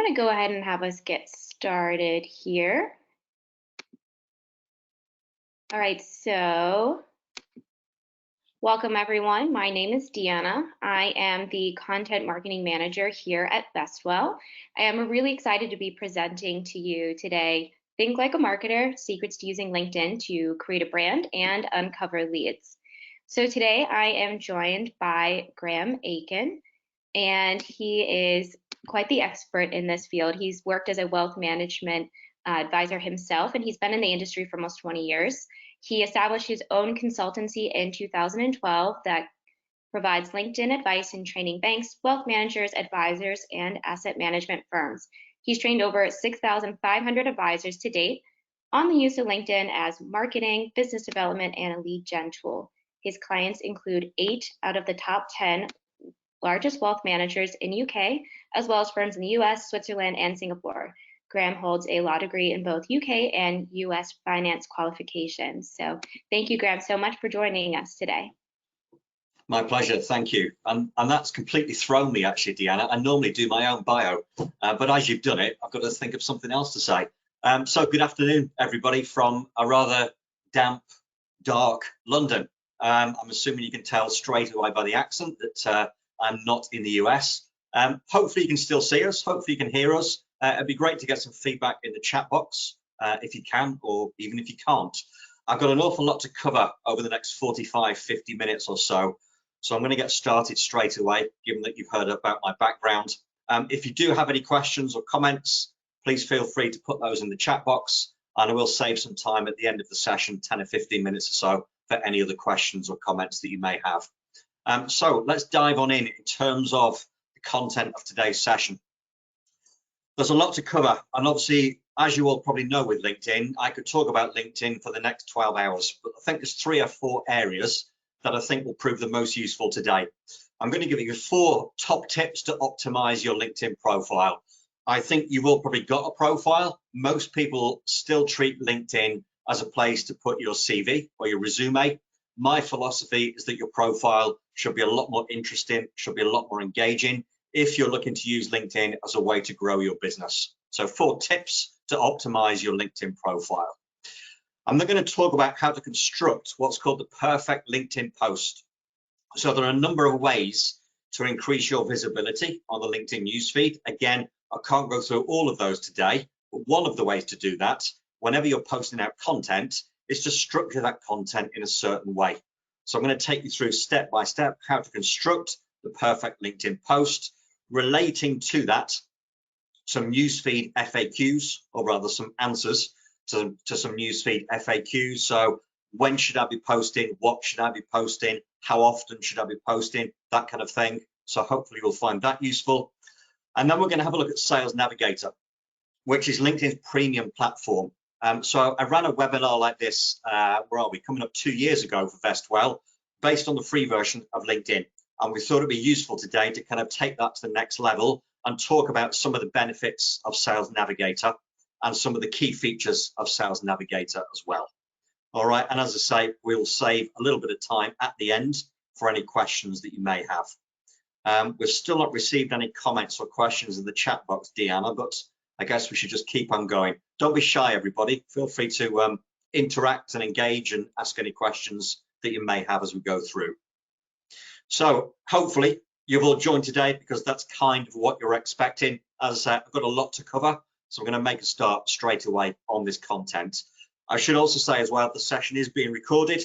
going to go ahead and have us get started here. All right, so welcome everyone. My name is Deanna. I am the Content Marketing Manager here at Vestwell. I am really excited to be presenting to you today, Think Like a Marketer, Secrets to Using LinkedIn to Create a Brand and Uncover Leads. So today I am joined by Graham Aiken, and he is quite the expert in this field. He's worked as a wealth management advisor himself, and he's been in the industry for almost 20 years. He established his own consultancy in 2012 that provides LinkedIn advice and training banks, wealth managers, advisors, and asset management firms. He's trained over 6,500 advisors to date on the use of LinkedIn as marketing, business development, and a lead gen tool. His clients include 8 out of the top 10 largest wealth managers in UK, as well as firms in the US, Switzerland, and Singapore. Graham holds a law degree in both UK and US finance qualifications. So thank you, Graham, so much for joining us today. My pleasure, thank you. And that's completely thrown me, actually, Deanna. I normally do my own bio, but as you've done it, I've got to think of something else to say. So good afternoon, everybody, from a rather damp, dark London. I'm assuming you can tell straight away by the accent that I'm not in the US. Hopefully you can still see us, hopefully you can hear us. It'd be great to get some feedback in the chat box if you can, or even if you can't. I've got an awful lot to cover over the next 45, 50 minutes or so. So I'm going to get started straight away, given that you've heard about my background. If you do have any questions or comments, please feel free to put those in the chat box, and I will save some time at the end of the session, 10 or 15 minutes or so, for any other questions or comments that you may have. So let's dive on in terms of the content of today's session. There's a lot to cover, and obviously, as you all probably know with LinkedIn, I could talk about LinkedIn for the next 12 hours, but I think there's 3 or 4 areas that I think will prove the most useful today. I'm going to give you 4 top tips to optimize your LinkedIn profile. I think you've all probably got a profile. Most people still treat LinkedIn as a place to put your CV or your resume. My philosophy is that your profile should be a lot more interesting, should be a lot more engaging if you're looking to use LinkedIn as a way to grow your business. So 4 tips to optimize your LinkedIn profile. I'm then going to talk about how to construct what's called the perfect LinkedIn post. So there are a number of ways to increase your visibility on the LinkedIn newsfeed. Again, I can't go through all of those today, but one of the ways to do that, whenever you're posting out content, is to structure that content in a certain way. So I'm going to take you through step by step how to construct the perfect LinkedIn post, relating to that some newsfeed FAQs, or rather some answers to some newsfeed FAQs. So when should I be posting? What should I be posting? How often should I be posting? That kind of thing. So hopefully you'll find that useful. And then we're going to have a look at Sales Navigator, which is LinkedIn's premium platform. So I ran a webinar like this, where are we, coming up 2 years ago for Vestwell, based on the free version of LinkedIn. And we thought it'd be useful today to kind of take that to the next level and talk about some of the benefits of Sales Navigator and some of the key features of Sales Navigator as well. All right, and as I say, we'll save a little bit of time at the end for any questions that you may have. We've still not received any comments or questions in the chat box, Deanna, but I guess we should just keep on going. Don't be shy, everybody. Feel free to interact and engage and ask any questions that you may have as we go through. So hopefully you've all joined today because that's kind of what you're expecting. As I've got a lot to cover, so I'm going to make a start straight away on this content. I should also say as well, the session is being recorded.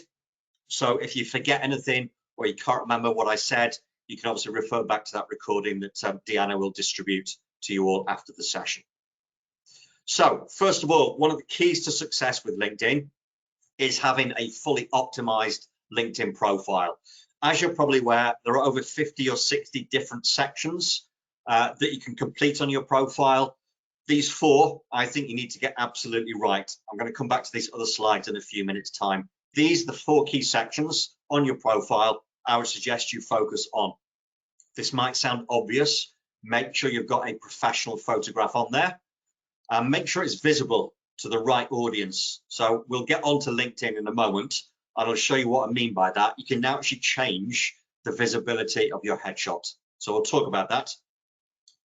So if you forget anything or you can't remember what I said, you can obviously refer back to that recording that Deanna will distribute to you all after the session. So first of all, one of the keys to success with LinkedIn is having a fully optimized LinkedIn profile. As you're probably aware, there are over 50 or 60 different sections that you can complete on your profile. These 4, I think you need to get absolutely right. I'm going to come back to these other slides in a few minutes' time. These are the 4 key sections on your profile I would suggest you focus on. This might sound obvious. Make sure you've got a professional photograph on there. And make sure it's visible to the right audience. So we'll get onto LinkedIn in a moment, and I'll show you what I mean by that. You can now actually change the visibility of your headshot. So we'll talk about that.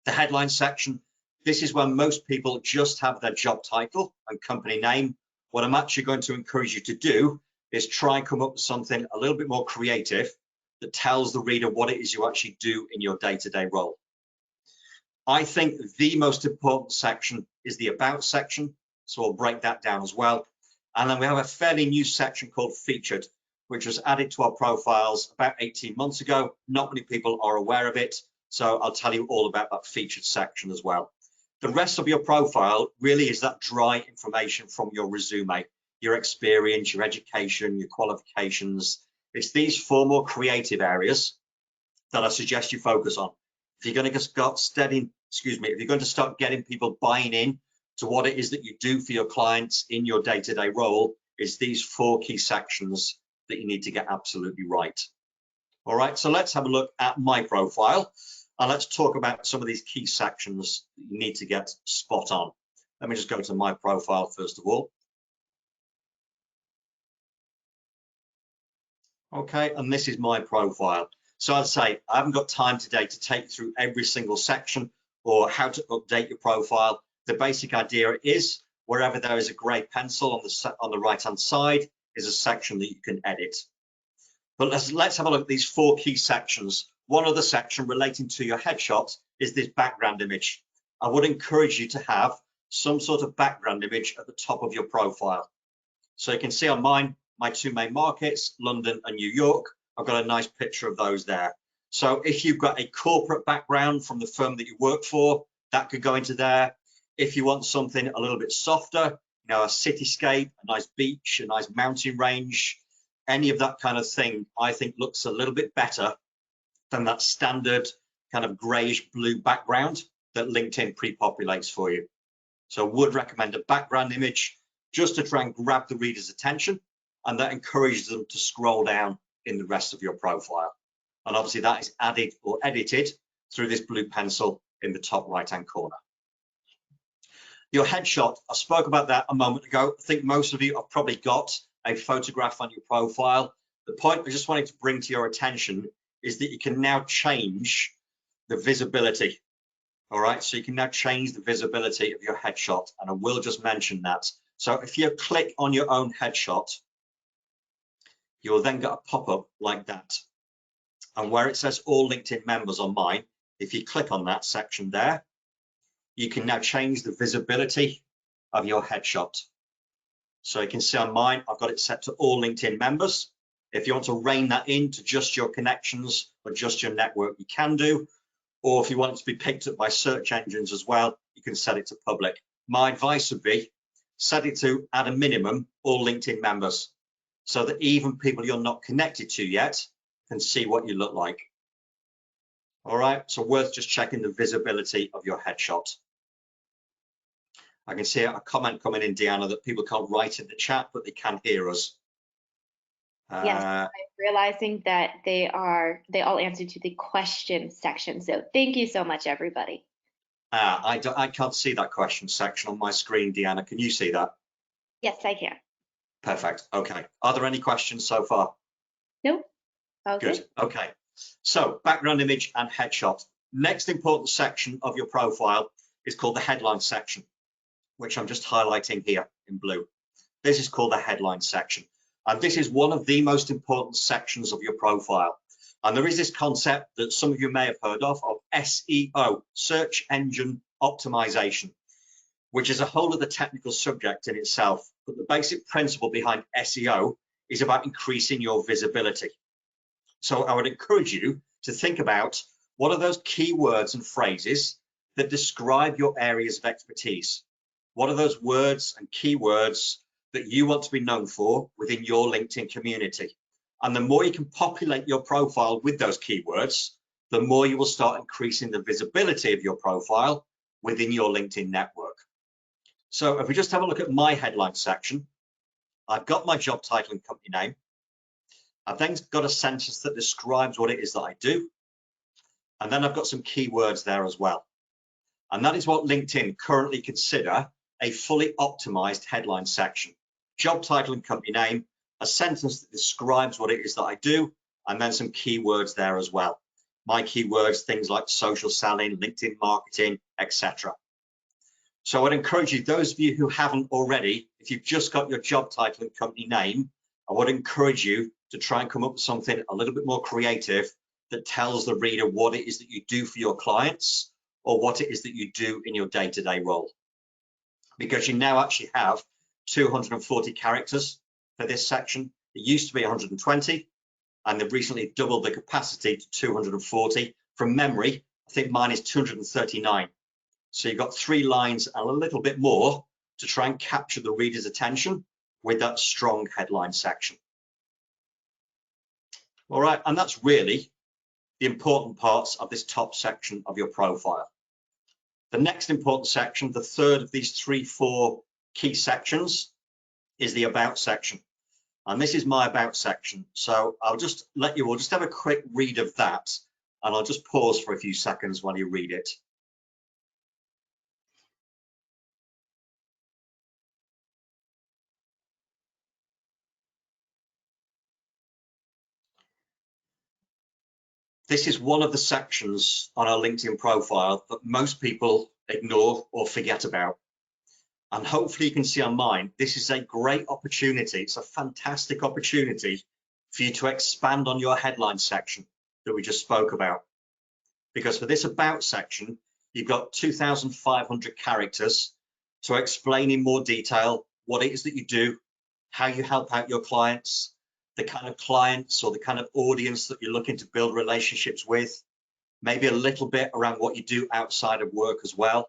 The headline section This is when most people just have their job title and company name. What I'm actually going to encourage you to do is try and come up with something a little bit more creative that tells the reader what it is you actually do in your day-to-day role. I think the most important section is the About section, so I'll break that down as well. And then we have a fairly new section called Featured, which was added to our profiles about 18 months ago. Not many people are aware of it, so I'll tell you all about that Featured section as well. The rest of your profile really is that dry information from your resume, your experience, your education, your qualifications. It's these 4 more creative areas that I suggest you focus on. If you're going to if you're going to start getting people buying in to what it is that you do for your clients in your day-to-day role, is these 4 key sections that you need to get absolutely right. All right, so let's have a look at my profile. And let's talk about some of these key sections that you need to get spot on. Let me just go to my profile first of all. Okay, and this is my profile. So I'd say I haven't got time today to take you through every single section or how to update your profile. The basic idea is wherever there is a grey pencil on the right-hand side is a section that you can edit. But let's have a look at these 4 key sections. One other section relating to your headshot is this background image. I would encourage you to have some sort of background image at the top of your profile. So you can see on mine, my 2 main markets, London and New York, I've got a nice picture of those there. So if you've got a corporate background from the firm that you work for, that could go into there. If you want something a little bit softer, you know, a cityscape, a nice beach, a nice mountain range, any of that kind of thing, I think looks a little bit better than that standard kind of grayish blue background that LinkedIn pre-populates for you. So I would recommend a background image just to try and grab the reader's attention, and that encourages them to scroll down in the rest of your profile. And obviously that is added or edited through this blue pencil in the top right-hand corner. Your headshot, I spoke about that a moment ago. I think most of you have probably got a photograph on your profile. The point I just wanted to bring to your attention is that you can now change the visibility. All right, so you can now change the visibility of your headshot, and I will just mention that. So if you click on your own headshot, you'll then get a pop-up like that. And where it says all LinkedIn members on mine, if you click on that section there, you can now change the visibility of your headshot. So you can see on mine, I've got it set to all LinkedIn members. If you want to rein that in to just your connections or just your network, you can do. Or if you want it to be picked up by search engines as well, you can set it to public. My advice would be set it to, at a minimum, all LinkedIn members, so that even people you're not connected to yet can see what you look like. All right, so worth just checking the visibility of your headshot. I can see a comment coming in, Deanna, that people can't write in the chat, but they can hear us. Yes, I'm realizing that they all answer to the question section. So thank you so much, everybody. I can't see that question section on my screen, Deanna. Can you see that? Yes, I can. Perfect. Okay. Are there any questions so far? Nope. Okay. Good. Okay. So background image and headshot. Next important section of your profile is called the headline section, which I'm just highlighting here in blue. This is called the headline section. And this is one of the most important sections of your profile. And there is this concept that some of you may have heard of SEO, search engine optimization, which is a whole other technical subject in itself. But the basic principle behind SEO is about increasing your visibility. So I would encourage you to think about what are those keywords and phrases that describe your areas of expertise. What are those words and keywords that you want to be known for within your LinkedIn community? And the more you can populate your profile with those keywords, the more you will start increasing the visibility of your profile within your LinkedIn network. So if we just have a look at my headline section, I've got my job title and company name. I've then got a sentence that describes what it is that I do. And then I've got some keywords there as well. And that is what LinkedIn currently consider a fully optimized headline section. Job title and company name, a sentence that describes what it is that I do, and then some keywords there as well. My keywords, things like social selling, LinkedIn marketing, etc. So I'd encourage you, those of you who haven't already, if you've just got your job title and company name, I would encourage you to try and come up with something a little bit more creative that tells the reader what it is that you do for your clients or what it is that you do in your day-to-day role. Because you now actually have 240 characters for this section. It used to be 120, and they've recently doubled the capacity to 240. From memory, I think mine is 239. So you've got 3 lines and a little bit more to try and capture the reader's attention with that strong headline section. All right, and that's really the important parts of this top section of your profile. The next important section, the third of these 4 key sections, is the about section. And this is my about section. So I'll just let you all just have a quick read of that, and I'll just pause for a few seconds while you read it. This is one of the sections on our LinkedIn profile that most people ignore or forget about. And hopefully you can see on mine, this is a great opportunity. It's a fantastic opportunity for you to expand on your headline section that we just spoke about. Because for this about section, you've got 2,500 characters to explain in more detail what it is that you do, how you help out your clients, the kind of clients or the kind of audience that you're looking to build relationships with, maybe a little bit around what you do outside of work as well.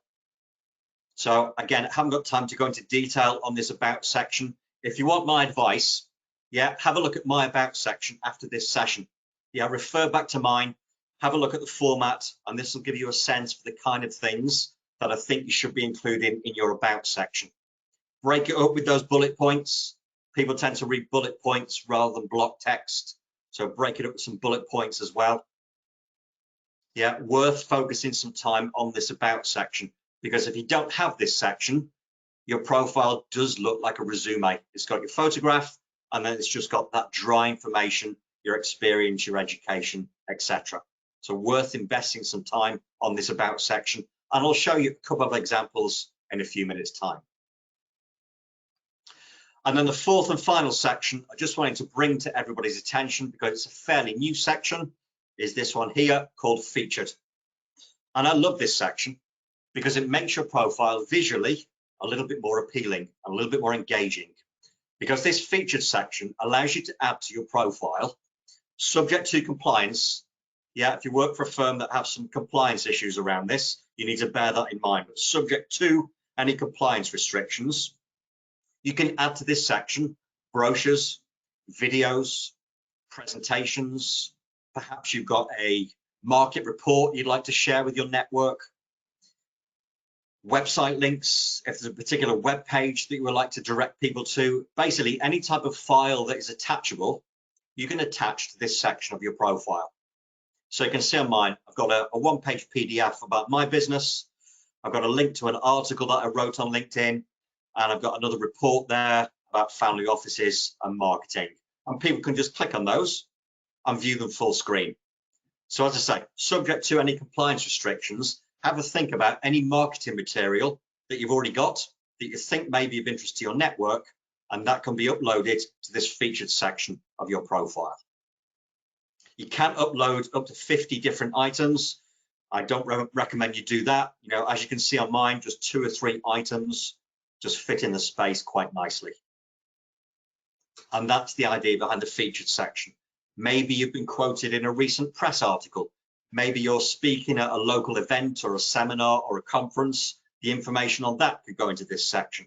So again, I haven't got time to go into detail on this about section. If you want my advice, have a look at my about section after this session. Refer back to mine, have a look at the format, and this will give you a sense for the kind of things that I think you should be including in your about section. Break it up with those bullet points. People tend to read bullet points rather than block text. So break it up with some bullet points as well. Worth focusing some time on this about section, because if you don't have this section, your profile does look like a resume. It's got your photograph, and then it's just got that dry information, your experience, your education, etc. So worth investing some time on this about section, and I'll show you a couple of examples in a few minutes' time. And then the fourth and final section, I just wanted to bring to everybody's attention, because it's a fairly new section, is this one here called Featured. And I love this section because it makes your profile visually a little bit more appealing, a little bit more engaging, because this Featured section allows you to add to your profile, subject to compliance. If you work for a firm that have some compliance issues around this, you need to bear that in mind, but subject to any compliance restrictions, you can add to this section brochures, videos, presentations. Perhaps you've got a market report you'd like to share with your network, website links, if there's a particular web page that you would like to direct people to. Basically, any type of file that is attachable, you can attach to this section of your profile. So you can see on mine, I've got a one-page PDF about my business. I've got a link to an article that I wrote on LinkedIn, and I've got another report there about family offices and marketing. And people can just click on those and view them full screen. So as I say, subject to any compliance restrictions, have a think about any marketing material that you've already got that you think may be of interest to your network, and that can be uploaded to this Featured section of your profile. You can upload up to 50 different items. I don't recommend you do that. As you can see on mine, just 2 or 3 items just fit in the space quite nicely. And that's the idea behind the Featured section. Maybe you've been quoted in a recent press article. Maybe you're speaking at a local event or a seminar or a conference. The information on that could go into this section.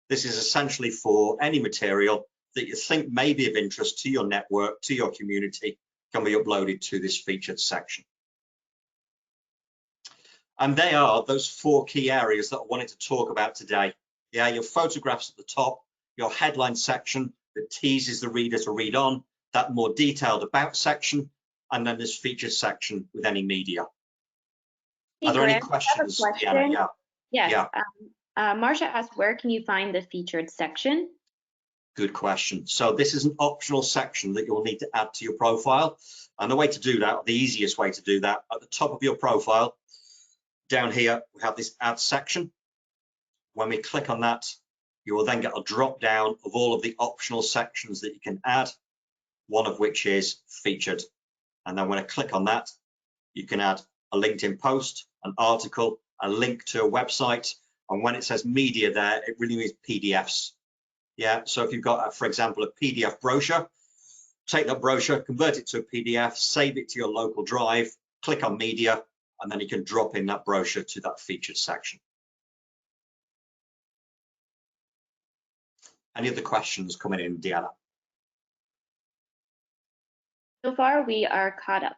This is essentially for any material that you think may be of interest to your network, to your community, can be uploaded to this Featured section. And they are those 4 key areas that I wanted to talk about today. Your photographs at the top, your headline section that teases the reader to read on, that more detailed about section, and then this Featured section with any media. Hey, are there Greg, any questions? I have a question. Deanna? Yes. Marcia asked, where can you find the Featured section? Good question. So this is an optional section that you'll need to add to your profile. And the way to do that, the easiest way to do that, at the top of your profile, down here, we have this Add section. When we click on that, you will then get a drop down of all of the optional sections that you can add, one of which is featured. And then when I click on that, you can add a LinkedIn post, an article, a link to a website. And when it says media there, it really means PDFs. Yeah, so if you've got, for example, a PDF brochure, take that brochure, convert it to a PDF, save it to your local drive, click on media, and then you can drop in that brochure to that featured section. Any other questions coming in, Deanna? So far, we are caught up.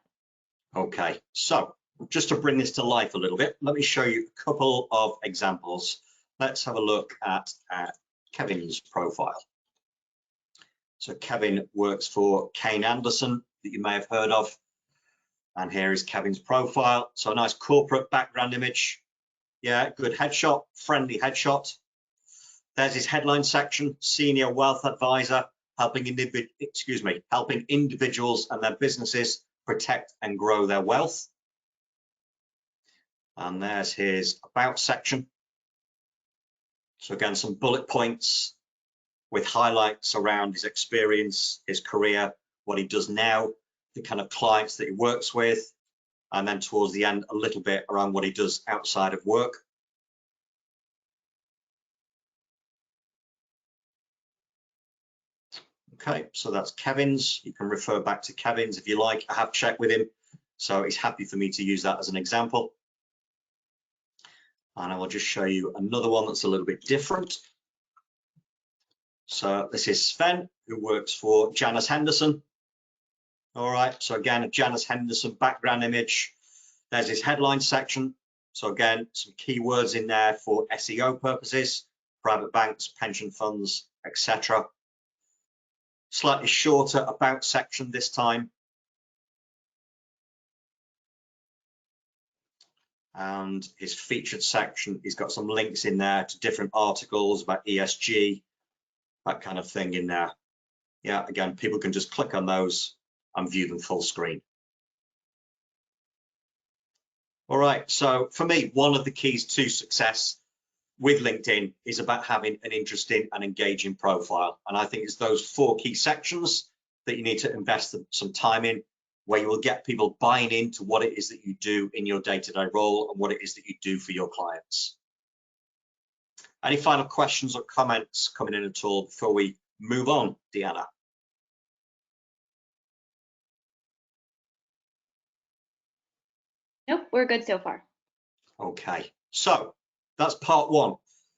Okay, so just to bring this to life a little bit, let me show you a couple of examples. Let's have a look at Kevin's profile. So Kevin works for Kane Anderson, that you may have heard of. And here is Kevin's profile. So a nice corporate background image. Yeah, good headshot, friendly headshot. There's his headline section, Senior Wealth Advisor, helping individuals and their businesses protect and grow their wealth. And there's his About section. So again, some bullet points with highlights around his experience, his career, what he does now, the kind of clients that he works with, and then towards the end, a little bit around what he does outside of work. Okay, so that's Kevin's. You can refer back to Kevin's if you like. I have checked with him, so he's happy for me to use that as an example. And I will just show you another one that's a little bit different. So this is Sven, who works for Janus Henderson. All right, so again, a Janus Henderson background image. There's his headline section. So again, some keywords in there for SEO purposes, private banks, pension funds, etc. Slightly shorter About section this time. And his featured section, he's got some links in there to different articles about ESG, that kind of thing in there. Yeah, again, people can just click on those and view them full screen. All right, so for me, one of the keys to success with LinkedIn is about having an interesting and engaging profile. And I think it's those 4 key sections that you need to invest some time in, where you will get people buying into what it is that you do in your day-to-day role and what it is that you do for your clients. Any final questions or comments coming in at all before we move on, Deanna? Nope, we're good so far. Okay, so that's part 1.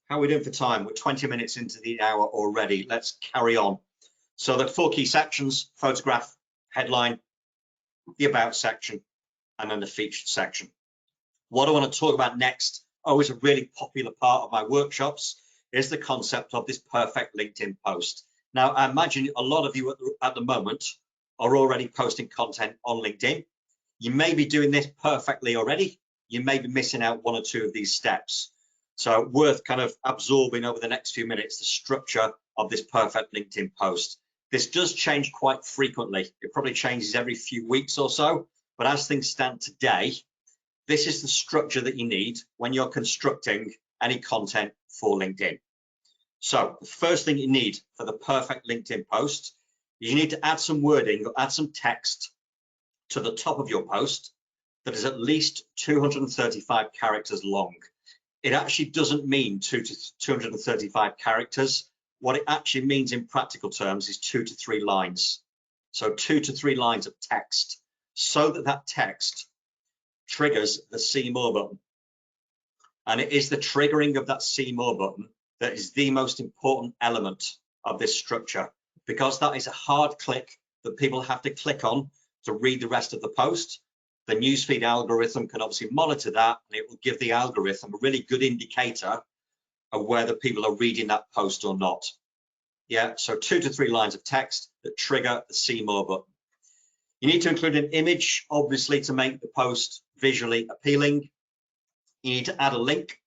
How are we doing for time? We're 20 minutes into the hour already. Let's carry on. So the 4 key sections: photograph, headline, the About section, and then the featured section. What I want to talk about next, always a really popular part of my workshops, is the concept of this perfect LinkedIn post. Now, I imagine a lot of you at the moment are already posting content on LinkedIn. You may be doing this perfectly already. You may be missing out 1 or 2 of these steps. So worth kind of absorbing over the next few minutes the structure of this perfect LinkedIn post. This does change quite frequently. It probably changes every few weeks or so. But as things stand today, this is the structure that you need when you're constructing any content for LinkedIn. So the first thing you need for the perfect LinkedIn post is you need to add some wording or add some text to the top of your post that is at least 235 characters long. It actually doesn't mean 235 characters. What it actually means in practical terms is 2 to 3 lines. So 2 to 3 lines of text, so that text triggers the See More button. And it is the triggering of that See More button that is the most important element of this structure, because that is a hard click that people have to click on to read the rest of the post. The newsfeed algorithm can obviously monitor that, and it will give the algorithm a really good indicator of whether people are reading that post or not. Yeah, so 2 to 3 lines of text that trigger the See More button. You need to include an image, obviously, to make the post visually appealing. You need to add a link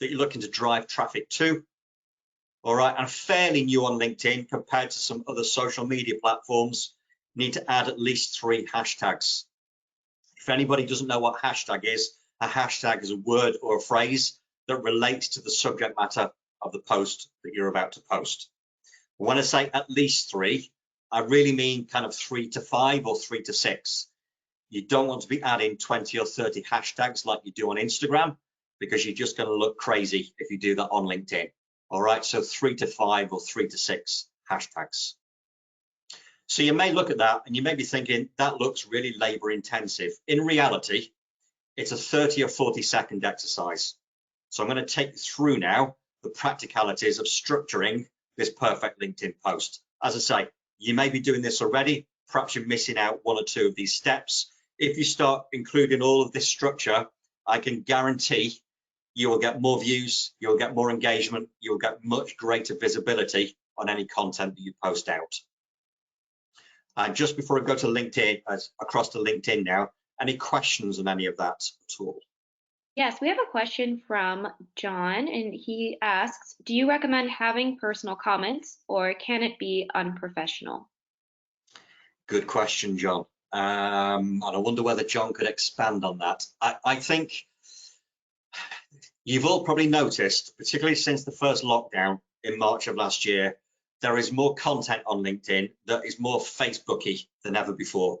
that you're looking to drive traffic to. All right, and fairly new on LinkedIn compared to some other social media platforms, you need to add at least 3 hashtags. If anybody doesn't know what hashtag is, a hashtag is a word or a phrase that relates to the subject matter of the post that you're about to post. When I say at least 3, I really mean kind of 3 to 5 or 3 to 6. You don't want to be adding 20 or 30 hashtags like you do on Instagram, because you're just going to look crazy if you do that on LinkedIn. All right, so 3 to 5 or 3 to 6 hashtags. So you may look at that and you may be thinking that looks really labor intensive. In reality, it's a 30 or 40-second exercise. So I'm going to take you through now the practicalities of structuring this perfect LinkedIn post. As I say, you may be doing this already. Perhaps you're missing out 1 or 2 of these steps. If you start including all of this structure, I can guarantee you will get more views, you'll get more engagement, you'll get much greater visibility on any content that you post out. And just before I go to LinkedIn, across to LinkedIn now, any questions on any of that at all? Yes, we have a question from John, and he asks, do you recommend having personal comments, or can it be unprofessional? Good question, John. And I wonder whether John could expand on that. I think you've all probably noticed, particularly since the first lockdown in March of last year, there is more content on LinkedIn that is more Facebooky than ever before.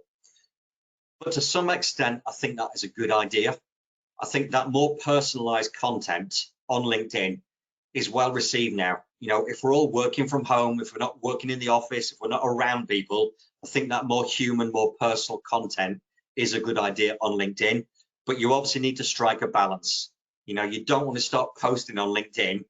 But to some extent, I think that is a good idea. I think that more personalized content on LinkedIn is well received now. You know, if we're all working from home, if we're not working in the office, if we're not around people, I think that more human, more personal content is a good idea on LinkedIn. But you obviously need to strike a balance. You know, you don't want to start posting on LinkedIn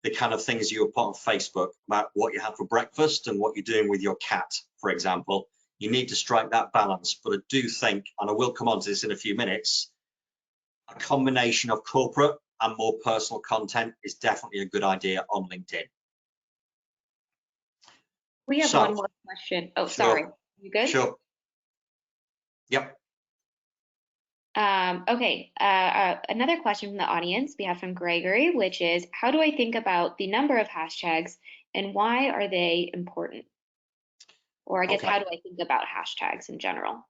the kind of things you put on Facebook about what you had for breakfast and what you're doing with your cat, for example. You need to strike that balance. But I do think, and I will come on to this in a few minutes, a combination of corporate and more personal content is definitely a good idea on LinkedIn. We have one more question. Oh, sure. Sorry. You good? Sure. Yep. Okay, another question from the audience we have from Gregory, which is, how do I think about the number of hashtags and why are they important? Or I guess, Okay. how do I think about hashtags in general?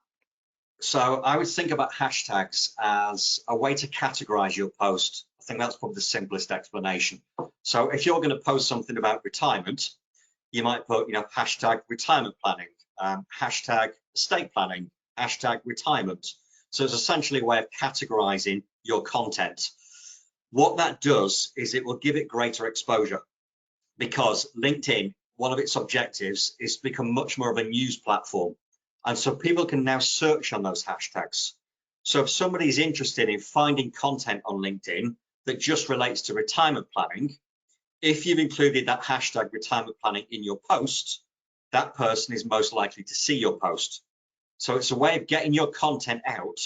So I would think about hashtags as a way to categorize your post. I think that's probably the simplest explanation. So if you're going to post something about retirement, you might put, you know, hashtag retirement planning, hashtag estate planning, hashtag retirement. So it's essentially a way of categorizing your content. What that does is it will give it greater exposure, because LinkedIn, one of its objectives is to become much more of a news platform. And so people can now search on those hashtags. So if somebody is interested in finding content on LinkedIn that just relates to retirement planning, if you've included that hashtag retirement planning in your post, that person is most likely to see your post. So it's a way of getting your content out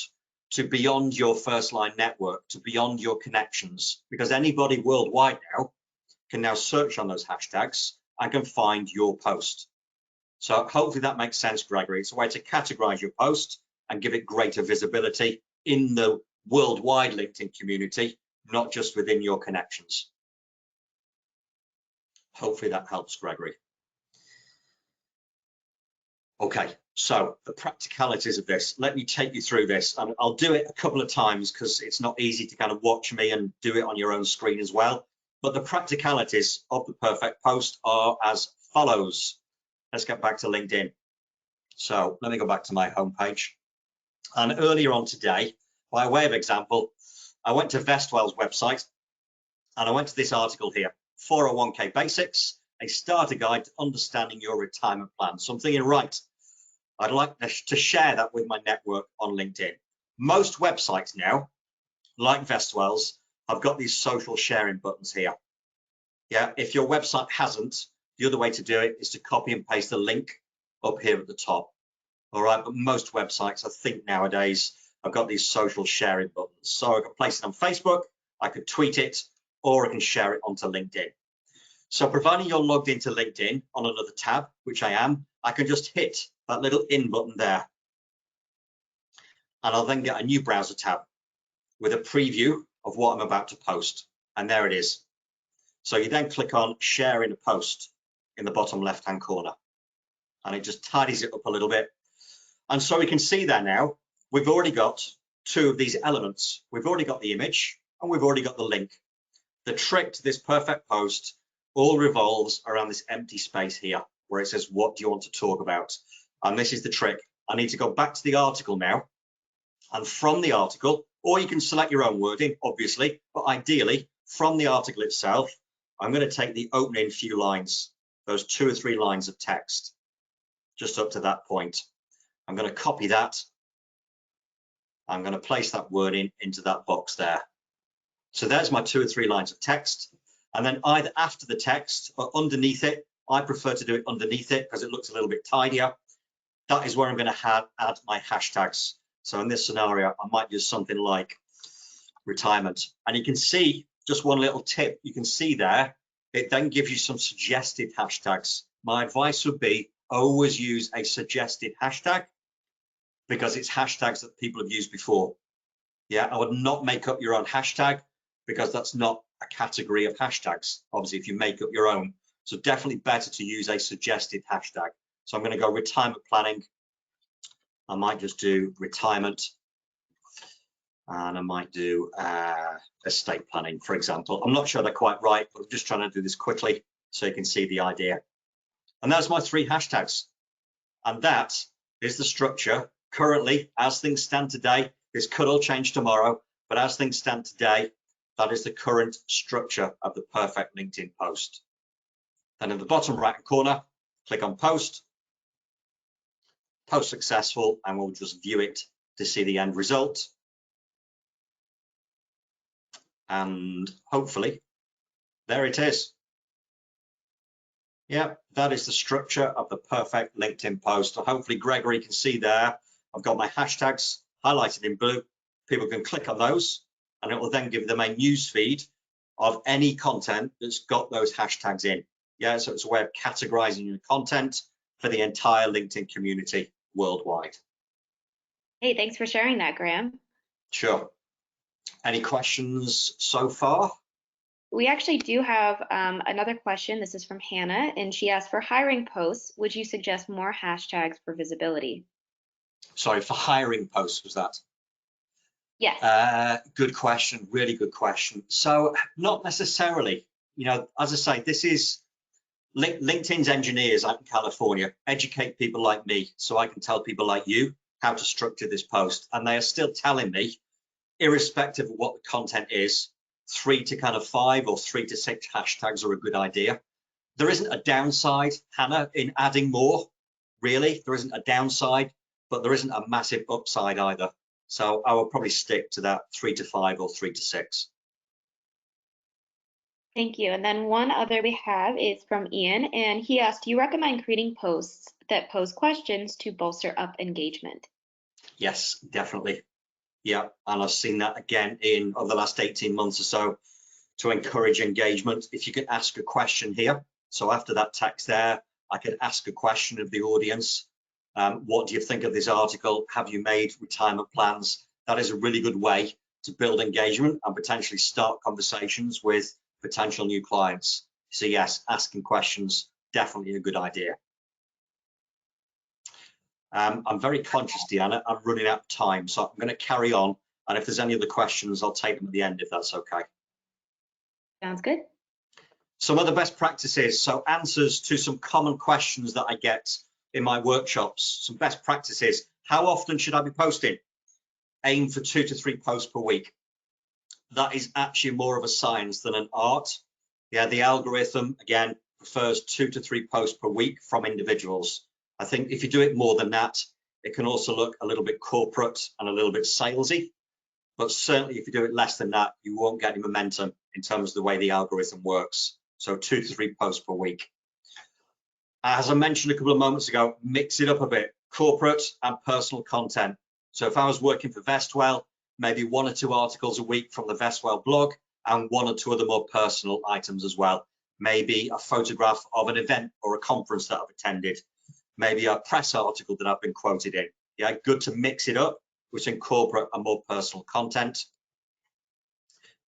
to beyond your first line network, to beyond your connections, because anybody worldwide now can now search on those hashtags and can find your post. So hopefully that makes sense, Gregory. It's a way to categorize your post and give it greater visibility in the worldwide LinkedIn community, not just within your connections. Hopefully that helps, Gregory. Okay, so the practicalities of this, let me take you through this, and I'll do it a couple of times because it's not easy to kind of watch me and do it on your own screen as well. But the practicalities of the perfect post are as follows. Let's get back to LinkedIn. So let me go back to my homepage. And earlier on today, by way of example, I went to Vestwell's website and I went to this article here, 401k Basics, a starter guide to understanding your retirement plan. So I'm thinking, right, I'd like to share that with my network on LinkedIn. Most websites now, like Vestwell's, have got these social sharing buttons here. Yeah, if your website hasn't, the other way to do it is to copy and paste the link up here at the top. All right, but most websites, I think nowadays, have got these social sharing buttons. So I can place it on Facebook, I could tweet it, or I can share it onto LinkedIn. So providing you're logged into LinkedIn on another tab, which I am, I can just hit that little in button there. And I'll then get a new browser tab with a preview of what I'm about to post. And there it is. So you then click on share in a post in the bottom left-hand corner. And it just tidies it up a little bit. And so we can see there now, we've already got 2 of these elements. We've already got the image and we've already got the link. The trick to this perfect post all revolves around this empty space here where it says, what do you want to talk about? And this is the trick. I need to go back to the article now. And from the article, or you can select your own wording, obviously, but ideally from the article itself, I'm going to take the opening few lines, those 2 or 3 lines of text, just up to that point. I'm going to copy that. I'm going to place that wording into that box there. So there's my 2 or 3 lines of text. And then either after the text or underneath it, I prefer to do it underneath it because it looks a little bit tidier. That is where I'm going to add my hashtags. So in this scenario, I might use something like retirement. And you can see just one little tip. You can see there, it then gives you some suggested hashtags. My advice would be always use a suggested hashtag because it's hashtags that people have used before. Yeah, I would not make up your own hashtag because that's not a category of hashtags. Obviously, if you make up your own, so definitely better to use a suggested hashtag. So I'm going to go retirement planning. I might just do retirement, and I might do estate planning, for example. I'm not sure they're quite right, but I'm just trying to do this quickly so you can see the idea. And that's my 3 hashtags. And that is the structure currently, as things stand today. This could all change tomorrow, but as things stand today, that is the current structure of the perfect LinkedIn post. Then in the bottom right corner, click on post, post successful, and we'll just view it to see the end result. And hopefully, there it is. Yeah, that is the structure of the perfect LinkedIn post. So hopefully Gregory can see there. I've got my hashtags highlighted in blue. People can click on those and it will then give them a news feed of any content that's got those hashtags in. Yeah, so it's a way of categorizing your content for the entire LinkedIn community worldwide. Hey, thanks for sharing that, Graham. Sure. Any questions so far? We actually do have another question. This is from Hannah, and she asked, for hiring posts, would you suggest more hashtags for visibility? Sorry, for hiring posts, was that? Yes. Good question, really good question. So not necessarily, you know, as I say, this is LinkedIn's engineers out in California educate people like me so I can tell people like you how to structure this post. And they are still telling me, irrespective of what the content is, 3 to kind of 5 or 3 to 6 hashtags are a good idea. There isn't a downside, Hannah, in adding more, really. There isn't a downside, but there isn't a massive upside either. So I will probably stick to that 3 to 5 or 3 to 6. Thank you. And then one other we have is from Ian, and he asked, do you recommend creating posts that pose questions to bolster up engagement? Yes, definitely. Yeah, and I've seen that again in over the last 18 months or so to encourage engagement. If you can ask a question here, so after that text there, I can ask a question of the audience. What do you think of this article? Have you made retirement plans? That is a really good way to build engagement and potentially start conversations with potential new clients. So yes, asking questions, definitely a good idea. I'm very conscious, Deanna, I'm running out of time, so I'm going to carry on. And if there's any other questions, I'll take them at the end if that's okay. Sounds good. Some other best practices, so answers to some common questions that I get in my workshops. Some best practices. How often should I be posting? Aim for 2 to 3 posts per week. That is actually more of a science than an art. Yeah, the algorithm, again, prefers 2 to 3 posts per week from individuals. I think if you do it more than that, it can also look a little bit corporate and a little bit salesy. But certainly if you do it less than that, you won't get any momentum in terms of the way the algorithm works. So 2 to 3 posts per week. As I mentioned a couple of moments ago, mix it up a bit, corporate and personal content. So if I was working for Vestwell, maybe 1 or 2 articles a week from the Vestwell blog and 1 or 2 other more personal items as well. Maybe a photograph of an event or a conference that I've attended. Maybe a press article that I've been quoted in. Yeah, good to mix it up between corporate and more personal content.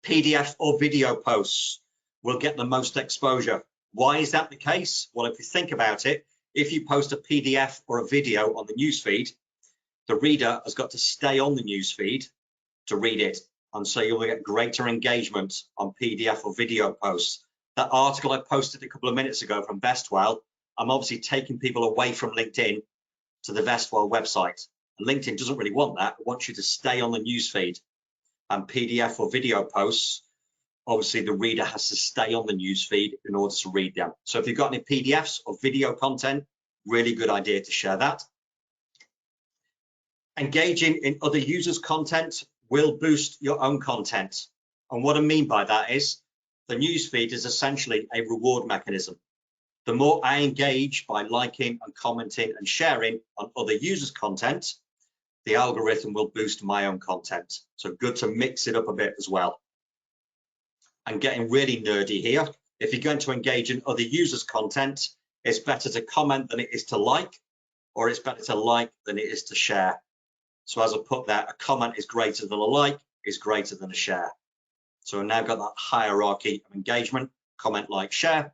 PDF or video posts will get the most exposure. Why is that the case? Well, if you think about it, if you post a PDF or a video on the newsfeed, the reader has got to stay on the newsfeed to read it. And so you'll get greater engagement on PDF or video posts. That article I posted a couple of minutes ago from Vestwell, I'm obviously taking people away from LinkedIn to the Vestwell website. And LinkedIn doesn't really want that. It wants you to stay on the newsfeed. And PDF or video posts, obviously the reader has to stay on the newsfeed in order to read them. So if you've got any PDFs or video content, really good idea to share that. Engaging in other users' content will boost your own content. And what I mean by that is the newsfeed is essentially a reward mechanism. The more I engage by liking and commenting and sharing on other users' content, the algorithm will boost my own content. So good to mix it up a bit as well. And getting really nerdy here, if you're going to engage in other users' content, it's better to comment than it is to like, or it's better to like than it is to share. So as I put there, a comment is greater than a like, is greater than a share. So I've now got that hierarchy of engagement, comment, like, share.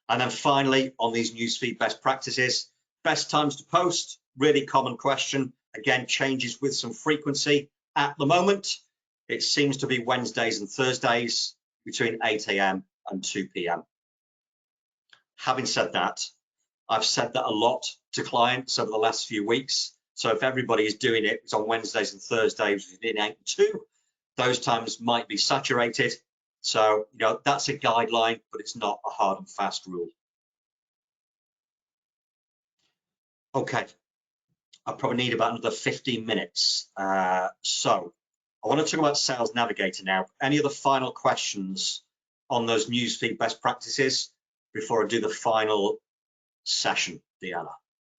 And then finally, on these newsfeed best practices, best times to post, really common question. Again, changes with some frequency. At the moment, it seems to be Wednesdays and Thursdays between 8 a.m. and 2 p.m. Having said that, I've said that a lot to clients over the last few weeks. So if everybody is doing it, it's on Wednesdays and Thursdays between 8 and 2. Those times might be saturated. So, that's a guideline, but it's not a hard and fast rule. Okay, I probably need about another 15 minutes. So I want to talk about Sales Navigator now. Any other final questions on those newsfeed best practices before I do the final session, Deanna?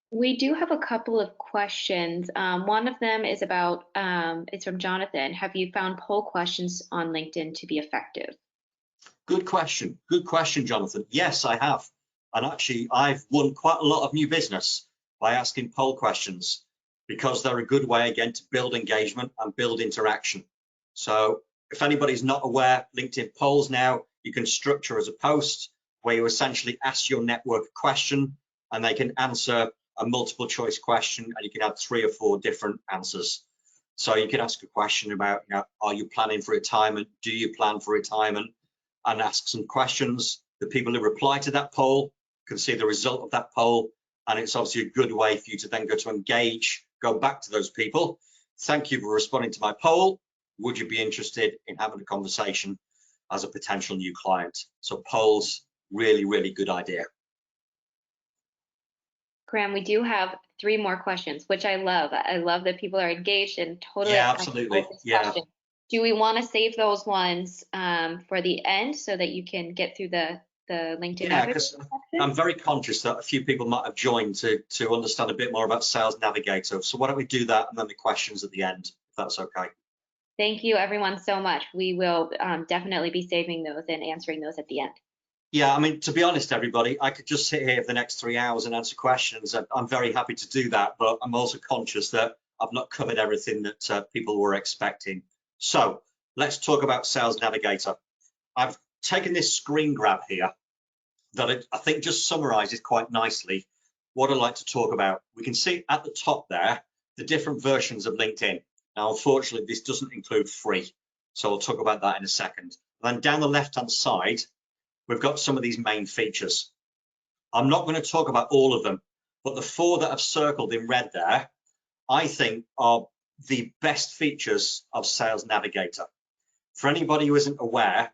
We do have a couple of questions. One of them is about, it's from Jonathan. Have you found poll questions on LinkedIn to be effective? Good question. Good question, Jonathan. Yes, I have. And actually, I've won quite a lot of new business by asking poll questions because they're a good way, again, to build engagement and build interaction. So if anybody's not aware, LinkedIn polls now, you can structure as a post where you essentially ask your network a question and they can answer a multiple choice question and you can have 3 or 4 different answers. So you can ask a question about, are you planning for retirement? Do you plan for retirement? And ask some questions. The people who reply to that poll can see the result of that poll. And it's obviously a good way for you to then go to engage, go back to those people. Thank you for responding to my poll. Would you be interested in having a conversation as a potential new client? So polls, really, really good idea. Graham, we do have 3 more questions, which I love. I love that people are engaged and totally. Yeah, absolutely. Yeah. Do we want to save those ones for the end so that you can get through the LinkedIn? Yeah, because I'm very conscious that a few people might have joined to understand a bit more about Sales Navigator. So why don't we do that and then the questions at the end, if that's okay. Thank you, everyone, so much. We will definitely be saving those and answering those at the end. Yeah, I mean, to be honest, everybody, I could just sit here for the next 3 hours and answer questions. I'm very happy to do that, but I'm also conscious that I've not covered everything that people were expecting. So let's talk about Sales Navigator. I've taken this screen grab here that I think just summarizes quite nicely what I'd like to talk about. We can see at the top there the different versions of LinkedIn. Now, unfortunately, this doesn't include free, so I'll talk about that in a second. Then down the left-hand side, we've got some of these main features. I'm not going to talk about all of them, but the 4 that I've circled in red there, I think are the best features of Sales Navigator. For anybody who isn't aware,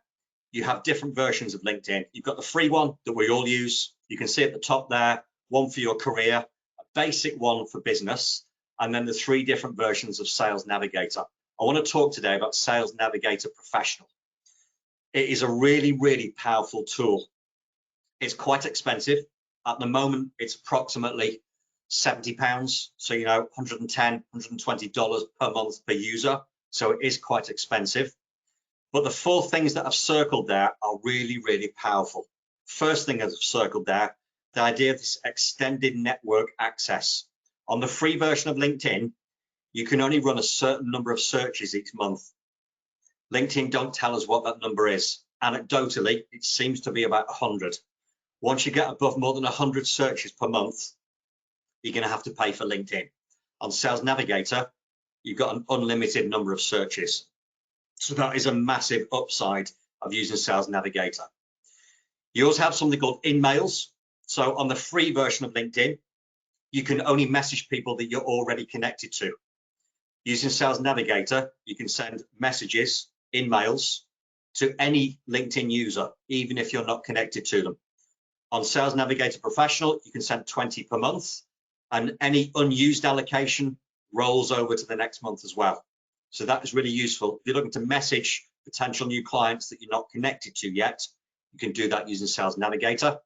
you have different versions of LinkedIn. You've got the free one that we all use. You can see at the top there, one for your career, a basic one for business, and then the 3 different versions of Sales Navigator. I want to talk today about Sales Navigator Professional. It is a really, really powerful tool. It's quite expensive. At the moment, it's approximately £70. So, $110, $120 per month per user. So it is quite expensive. But the 4 things that I've circled there are really, really powerful. First thing I've circled there, the idea of this extended network access. On the free version of LinkedIn, you can only run a certain number of searches each month. LinkedIn don't tell us what that number is. Anecdotally, it seems to be about 100. Once you get above more than 100 searches per month, you're going to have to pay for LinkedIn. On Sales Navigator, you've got an unlimited number of searches. So that is a massive upside of using Sales Navigator. You also have something called in-mails. So on the free version of LinkedIn, you can only message people that you're already connected to. Using Sales Navigator, you can send messages, in-mails, to any LinkedIn user, even if you're not connected to them. On Sales Navigator Professional, you can send 20 per month, and any unused allocation rolls over to the next month as well. So that is really useful. If you're looking to message potential new clients that you're not connected to yet, you can do that using Sales Navigator.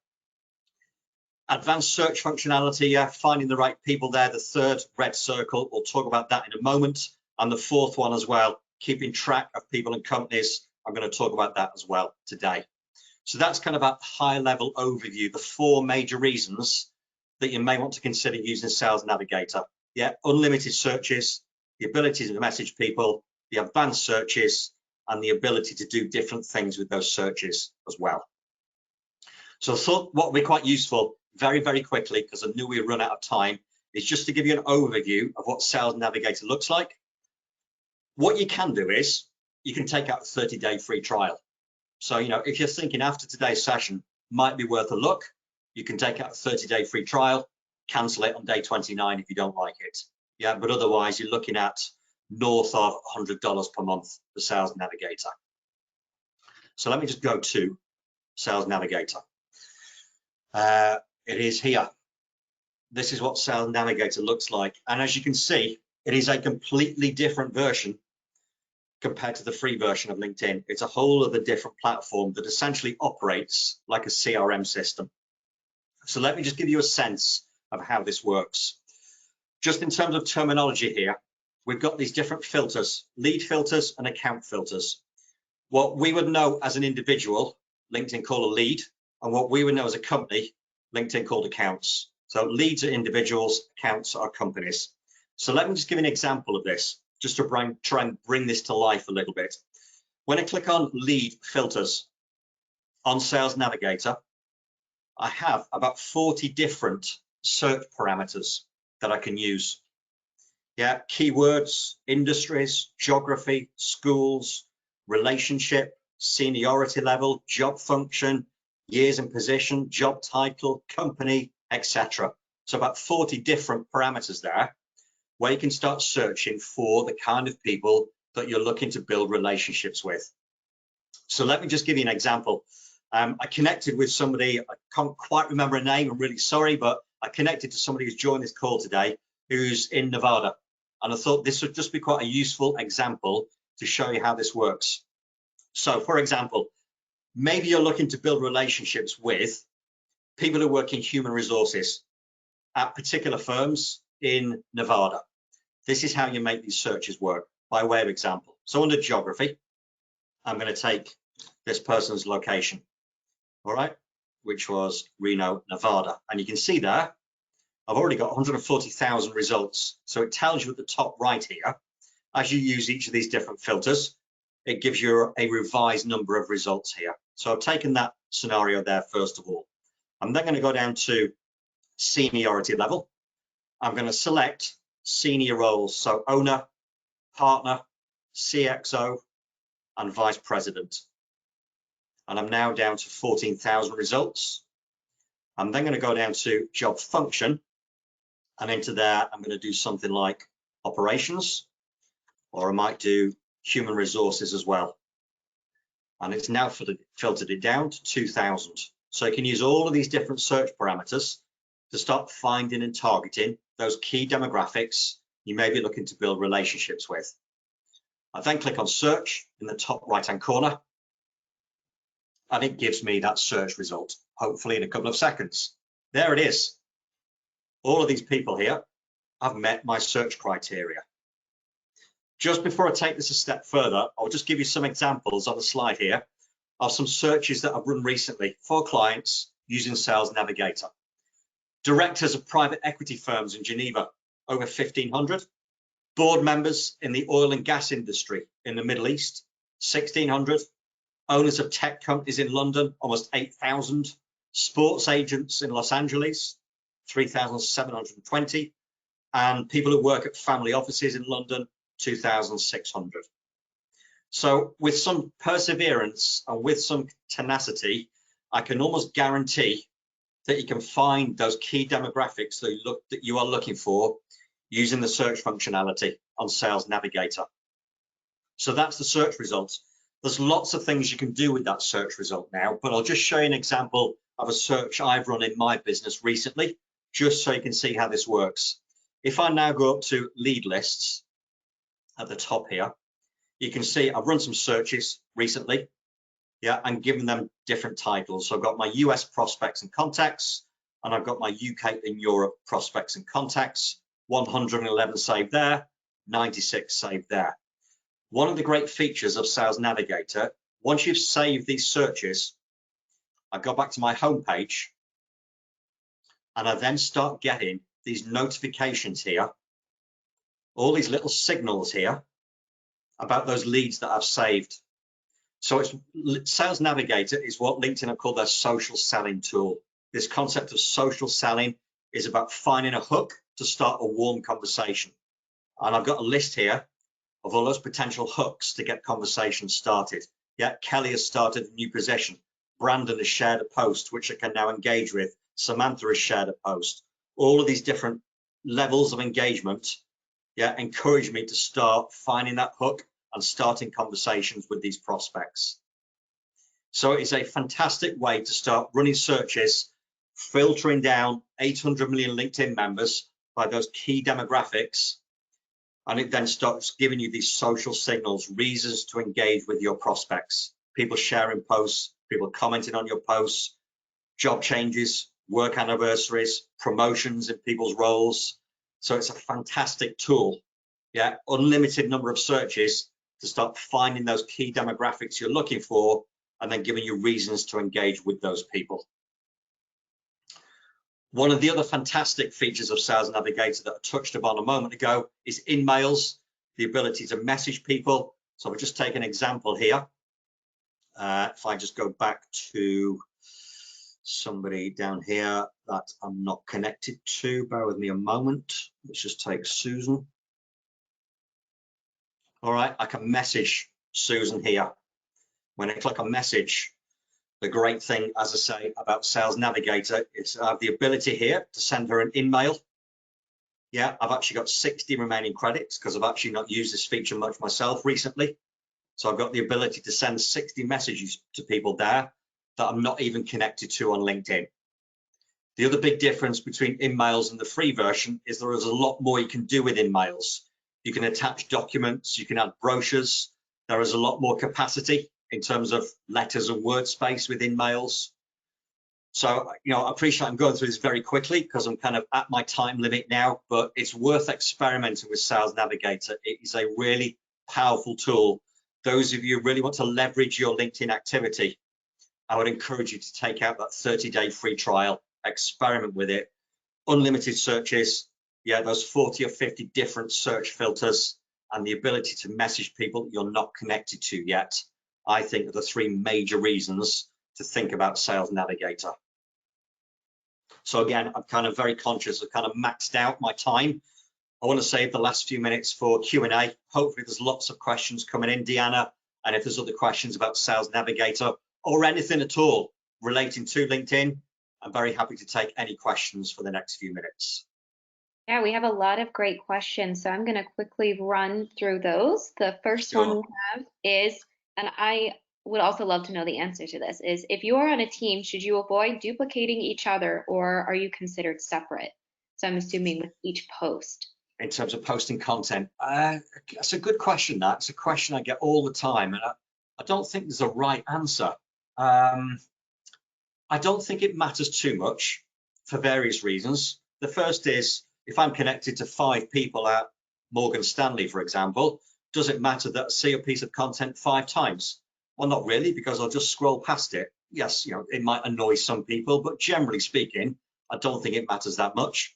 Advanced search functionality, finding the right people there, the third red circle. We'll talk about that in a moment. And the fourth one as well, keeping track of people and companies. I'm going to talk about that as well today. So that's kind of a high-level overview, the four major reasons that you may want to consider using Sales Navigator. Yeah, unlimited searches, the ability to message people, the advanced searches, and the ability to do different things with those searches as well. So I thought what would be quite useful very, very quickly, because I knew we'd run out of time, is just to give you an overview of what Sales Navigator looks like. What you can do is you can take out a 30-day free trial. So, if you're thinking after today's session might be worth a look, you can take out a 30-day free trial, cancel it on day 29 if you don't like it. Yeah, but otherwise you're looking at north of $100 per month for Sales Navigator. So let me just go to Sales Navigator. It is here. This is what Sales Navigator looks like. And as you can see, it is a completely different version compared to the free version of LinkedIn. It's a whole other different platform that essentially operates like a CRM system. So let me just give you a sense of how this works. Just in terms of terminology here, we've got these different filters, lead filters and account filters. What we would know as an individual, LinkedIn call a lead, and what we would know as a company, LinkedIn called accounts. So leads are individuals, accounts are companies. So let me just give an example of this, just to try and bring this to life a little bit. When I click on lead filters on Sales Navigator, I have about 40 different search parameters that I can use. Yeah, keywords, industries, geography, schools, relationship, seniority level, job function, years and position, job title, company, etc. So about 40 different parameters there where you can start searching for the kind of people that you're looking to build relationships with. So let me just give you an example. I connected with somebody, I can't quite remember her name, I'm really sorry, but I connected to somebody who's joined this call today who's in Nevada. And I thought this would just be quite a useful example to show you how this works. So for example, maybe you're looking to build relationships with people who work in human resources at particular firms in Nevada. This is how you make these searches work by way of example. So under geography, I'm going to take this person's location, all right, which was Reno, Nevada. And you can see there, I've already got 140,000 results. So it tells you at the top right here, as you use each of these different filters, it gives you a revised number of results here. So I've taken that scenario there first of all. I'm then going to go down to seniority level. I'm going to select senior roles, so owner, partner, CXO, and vice president. And I'm now down to 14,000 results. I'm then going to go down to job function, and into there I'm going to do something like operations, or I might do human resources as well. And it's now filtered it down to 2,000. So you can use all of these different search parameters to start finding and targeting those key demographics you may be looking to build relationships with. I then click on search in the top right-hand corner, and it gives me that search result, hopefully in a couple of seconds. There it is. All of these people here have met my search criteria. Just before I take this a step further, I'll just give you some examples on the slide here of some searches that I've run recently for clients using Sales Navigator. Directors of private equity firms in Geneva, over 1,500. Board members in the oil and gas industry in the Middle East, 1,600. Owners of tech companies in London, almost 8,000. Sports agents in Los Angeles, 3,720. And people who work at family offices in London, 2,600. So with some perseverance and with some tenacity, I can almost guarantee that you can find those key demographics that you are looking for using the search functionality on Sales Navigator. So that's the search results. There's lots of things you can do with that search result now, but I'll just show you an example of a search I've run in my business recently, just so you can see how this works. If I now go up to lead lists at the top here, you can see I've run some searches recently, yeah, and given them different titles. So I've got my US prospects and contacts, and I've got my UK and Europe prospects and contacts, 111 saved there, 96 saved there. One of the great features of Sales Navigator, once you've saved these searches, I go back to my homepage and I then start getting these notifications here, all these little signals here about those leads that I've saved. So Sales Navigator is what LinkedIn have called their social selling tool. This concept of social selling is about finding a hook to start a warm conversation. And I've got a list here of all those potential hooks to get conversations started. Yeah, Kelly has started a new position. Brandon has shared a post, which I can now engage with. Samantha has shared a post. All of these different levels of engagement, yeah, encourage me to start finding that hook and starting conversations with these prospects. So it's a fantastic way to start running searches, filtering down 800 million LinkedIn members by those key demographics. And it then starts giving you these social signals, reasons to engage with your prospects. People sharing posts, people commenting on your posts, job changes, work anniversaries, promotions in people's roles. So it's a fantastic tool. Yeah, unlimited number of searches to start finding those key demographics you're looking for and then giving you reasons to engage with those people. One of the other fantastic features of Sales Navigator that I touched upon a moment ago is in-mails, the ability to message people. So I'll just take an example here. If I just go back to somebody down here that I'm not connected to, bear with me a moment. Let's just take Susan. All right, I can message Susan here. When I click on message, the great thing, as I say, about Sales Navigator is I have the ability here to send her an in-mail. Yeah, I've actually got 60 remaining credits because I've actually not used this feature much myself recently. So I've got the ability to send 60 messages to people there that I'm not even connected to on LinkedIn. The other big difference between in-mails and the free version is there is a lot more you can do with in-mails. You can attach documents, you can add brochures. There is a lot more capacity in terms of letters and word space within mails. So, I appreciate I'm going through this very quickly because I'm kind of at my time limit now, but it's worth experimenting with Sales Navigator. It is a really powerful tool. Those of you who really want to leverage your LinkedIn activity, I would encourage you to take out that 30-day free trial, experiment with it. Unlimited searches, yeah, those 40 or 50 different search filters and the ability to message people that you're not connected to yet. I think are the three major reasons to think about Sales Navigator. So again, I'm kind of very conscious of kind of maxed out my time. I want to save the last few minutes for Q&A. Hopefully there's lots of questions coming in, Deanna. And if there's other questions about Sales Navigator or anything at all relating to LinkedIn, I'm very happy to take any questions for the next few minutes. Yeah, we have a lot of great questions, so I'm going to quickly run through those. The first Sure. one we have is, and I would also love to know the answer to this, is if you are on a team, should you avoid duplicating each other or are you considered separate? So I'm assuming with each post. In terms of posting content, that's a good question. That's a question I get all the time, and I don't think there's a right answer. I don't think it matters too much for various reasons. The first is, if I'm connected to 5 people at Morgan Stanley, for example, does it matter that I see a piece of content 5 times? Well, not really, because I'll just scroll past it. Yes, it might annoy some people, but generally speaking, I don't think it matters that much.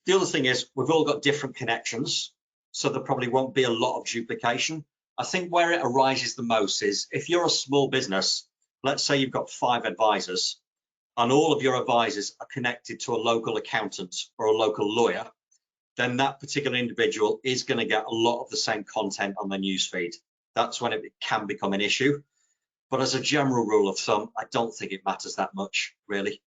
The other thing is we've all got different connections, so there probably won't be a lot of duplication. I think where it arises the most is if you're a small business, let's say you've got 5 advisors, and all of your advisors are connected to a local accountant or a local lawyer, then that particular individual is going to get a lot of the same content on their newsfeed. That's when it can become an issue. But as a general rule of thumb, I don't think it matters that much, really.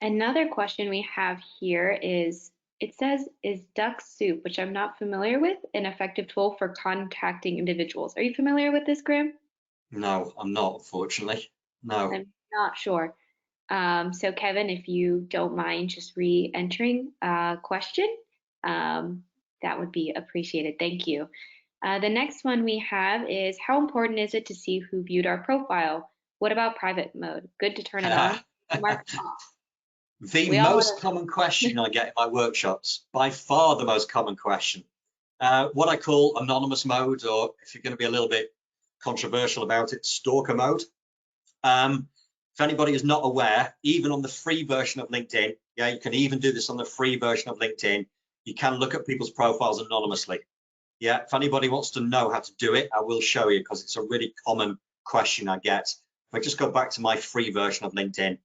Another question we have here is, it says, is Duck Soup, which I'm not familiar with, an effective tool for contacting individuals? Are you familiar with this, Graham? No, I'm not, unfortunately. No. I'm not sure. So Kevin, if you don't mind just re-entering a question, that would be appreciated. Thank you. The next one we have is, how important is it to see who viewed our profile? What about private mode? Good to turn it on, mark it off. The We all most wanna- common question I get in my workshops, by far the most common question, what I call anonymous mode, or if you're going to be a little bit controversial about it, stalker mode. If anybody is not aware, even on the free version of LinkedIn, yeah, you can even do this on the free version of LinkedIn, you can look at people's profiles anonymously. Yeah, if anybody wants to know how to do it, I will show you, because it's a really common question I get. If I just go back to my free version of LinkedIn,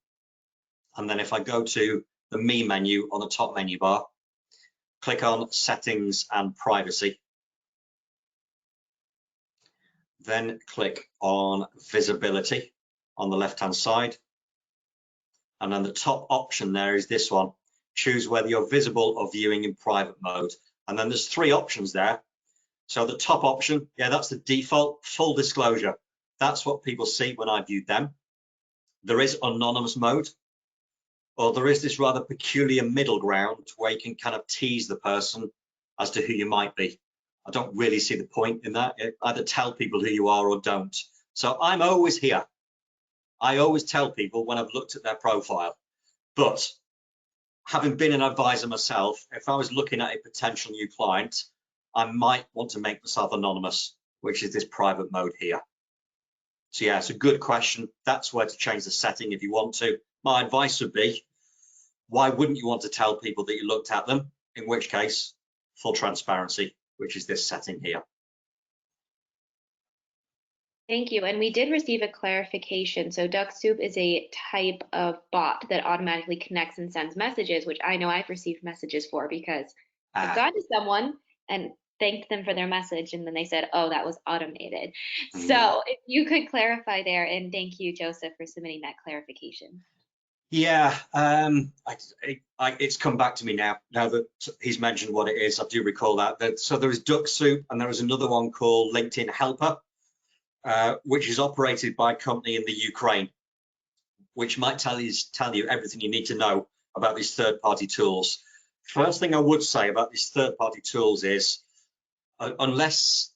and then if I go to the Me menu on the top menu bar, click on Settings and Privacy, then click on Visibility on the left-hand side, and then the top option there is this one. Choose whether you're visible or viewing in private mode, and then there's 3 options there. So the top option, yeah, that's the default, full disclosure. That's what people see when I view them. There is anonymous mode, or there is this rather peculiar middle ground where you can kind of tease the person as to who you might be. I don't really see the point in that. Either tell people who you are or don't. So I'm always here. I always tell people when I've looked at their profile. But having been an advisor myself, if I was looking at a potential new client, I might want to make myself anonymous, which is this private mode here. So yeah, it's a good question. That's where to change the setting if you want to. My advice would be, why wouldn't you want to tell people that you looked at them? In which case, full transparency, which is this setting here. Thank you. And we did receive a clarification. So Duck Soup is a type of bot that automatically connects and sends messages, which I know I've received messages for, because I've gone to someone and thanked them for their message, and then they said, oh, that was automated. So if you could clarify there, and thank you, Joseph, for submitting that clarification. Yeah, it's come back to me now that he's mentioned what it is. I do recall that. So there is Duck Soup, and there is another one called LinkedIn Helper, which is operated by a company in the Ukraine, which might tell you everything you need to know about these third-party tools. First thing I would say about these third-party tools is, unless